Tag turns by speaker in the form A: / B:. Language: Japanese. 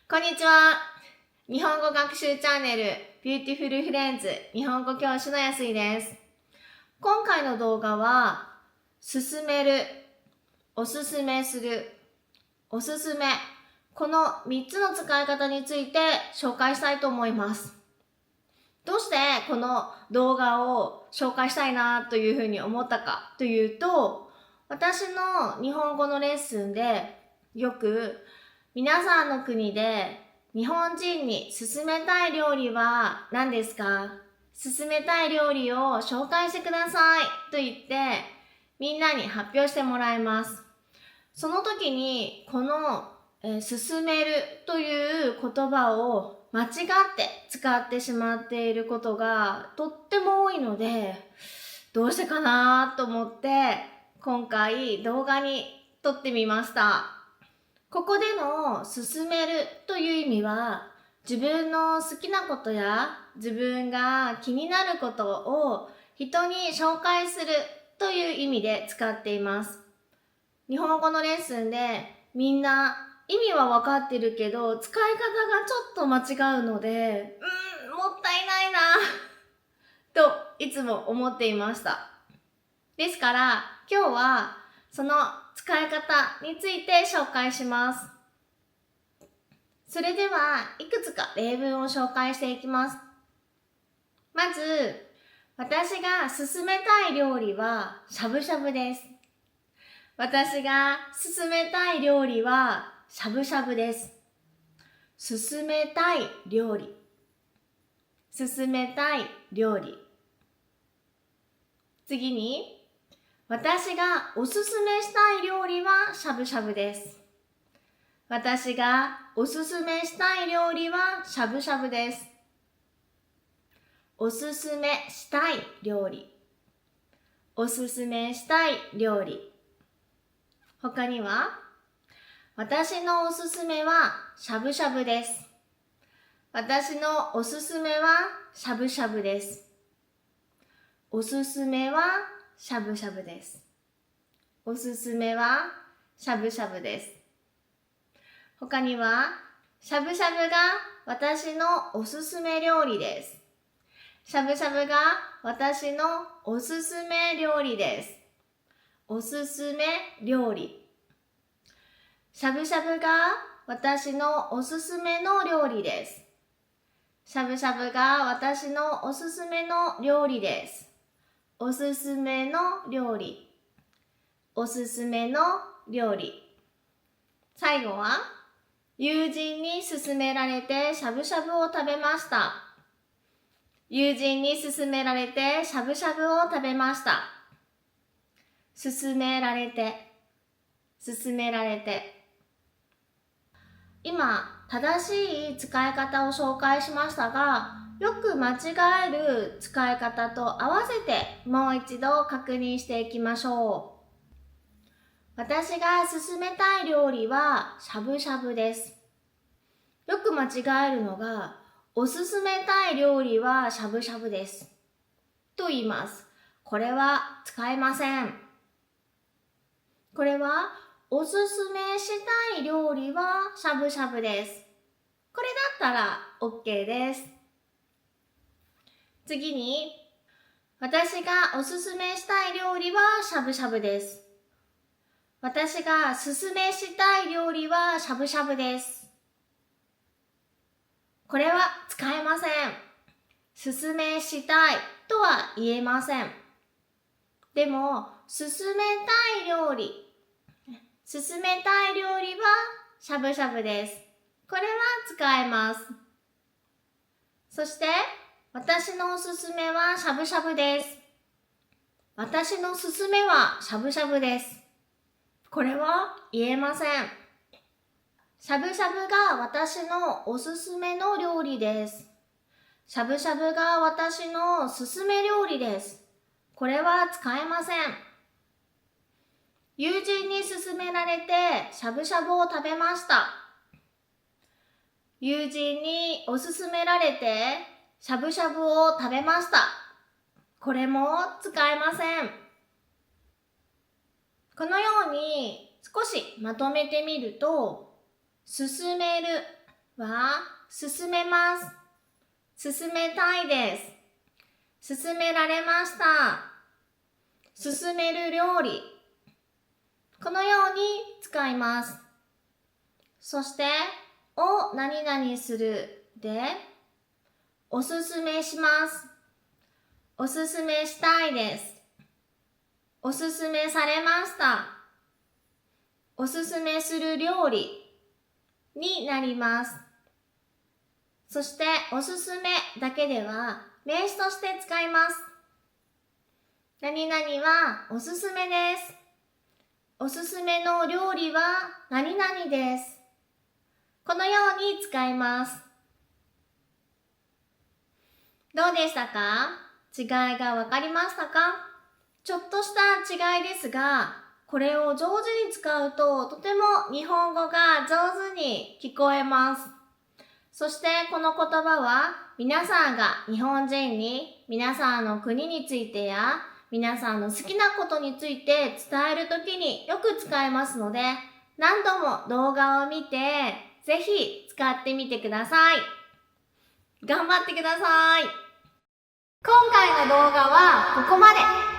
A: こんにちは。日本語学習チャンネルビューティフルフレンズ日本語教師のやすいです。今回の動画は、勧める、おすすめする、おすすめ、この3つの使い方について紹介したいと思います。どうしてこの動画を紹介したいなというふうに思ったかというと、私の日本語のレッスンでよく皆さんの国で日本人に勧めたい料理は何ですか？勧めたい料理を紹介してくださいと言ってみんなに発表してもらいます。その時にこの勧めるという言葉を間違って使ってしまっていることがとっても多いので、どうしてかなと思って今回動画に撮ってみました。ここでの勧めるという意味は、自分の好きなことや自分が気になることを人に紹介するという意味で使っています。日本語のレッスンでみんな意味は分かってるけど使い方がちょっと間違うので、もったいないなといつも思っていました。ですから今日はその使い方について紹介します。それではいくつか例文を紹介していきます。まず、私が勧めたい料理はしゃぶしゃぶです。私が勧めたい料理はしゃぶしゃぶです。勧めたい料理。勧めたい料理。次に、私がおすすめしたい料理はしゃぶしゃぶです。私がおすすめしたい料理はしゃぶしゃぶです。おすすめしたい料理。おすすめしたい料理。他には、私のおすすめはしゃぶしゃぶです。私のおすすめはしゃぶしゃぶです。おすすめはしゃぶしゃぶです。おすすめはしゃぶしゃぶです。他には、しゃぶしゃぶが私のおすすめ料理です。しゃぶしゃぶが私のおすすめ料理です。おすすめ料理。しゃぶしゃぶが私のおすすめの料理です。しゃぶしゃぶが私のおすすめの料理です。おすすめの料理。おすすめの料理。最後は、友人に勧められてしゃぶしゃぶを食べました。友人に勧められてしゃぶしゃぶを食べました。勧められて、勧められて。今、正しい使い方を紹介しましたが、よく間違える使い方と合わせてもう一度確認していきましょう。私が勧めたい料理はしゃぶしゃぶです。よく間違えるのが、おすすめたい料理はしゃぶしゃぶです。と言います。これは使えません。これは、おすすめしたい料理はしゃぶしゃぶです。これだったら OK です。次に、私がおすすめしたい料理はしゃぶしゃぶです。私がおすすめしたい料理はしゃぶしゃぶです。これは使えません。勧めしたいとは言えません。でも、勧めたい料理。勧めたい料理はしゃぶしゃぶです。これは使えます。そして、私のおすすめはしゃぶしゃぶです。私のおすすめはしゃぶしゃぶです。これは言えません。しゃぶしゃぶが私のおすすめの料理です。しゃぶしゃぶが私のおすすめ料理です。これは使えません。友人に勧められてしゃぶしゃぶを食べました。友人におすすめられてしゃぶしゃぶを食べました。これも使えません。このように少しまとめてみると、勧める、は、進めます。進めたいです。進められました。進める料理。このように使います。そして、を何々するで、おすすめします。おすすめしたいです。おすすめされました。おすすめする料理になります。そして、おすすめだけでは名詞として使います。何々はおすすめです。おすすめの料理は何々です。このように使います。どうでしたか？違いがわかりましたか？ちょっとした違いですが、これを上手に使うととても日本語が上手に聞こえます。そしてこの言葉は皆さんが日本人に皆さんの国についてや皆さんの好きなことについて伝えるときによく使えますので、何度も動画を見てぜひ使ってみてください。頑張ってください。今回の動画はここまで。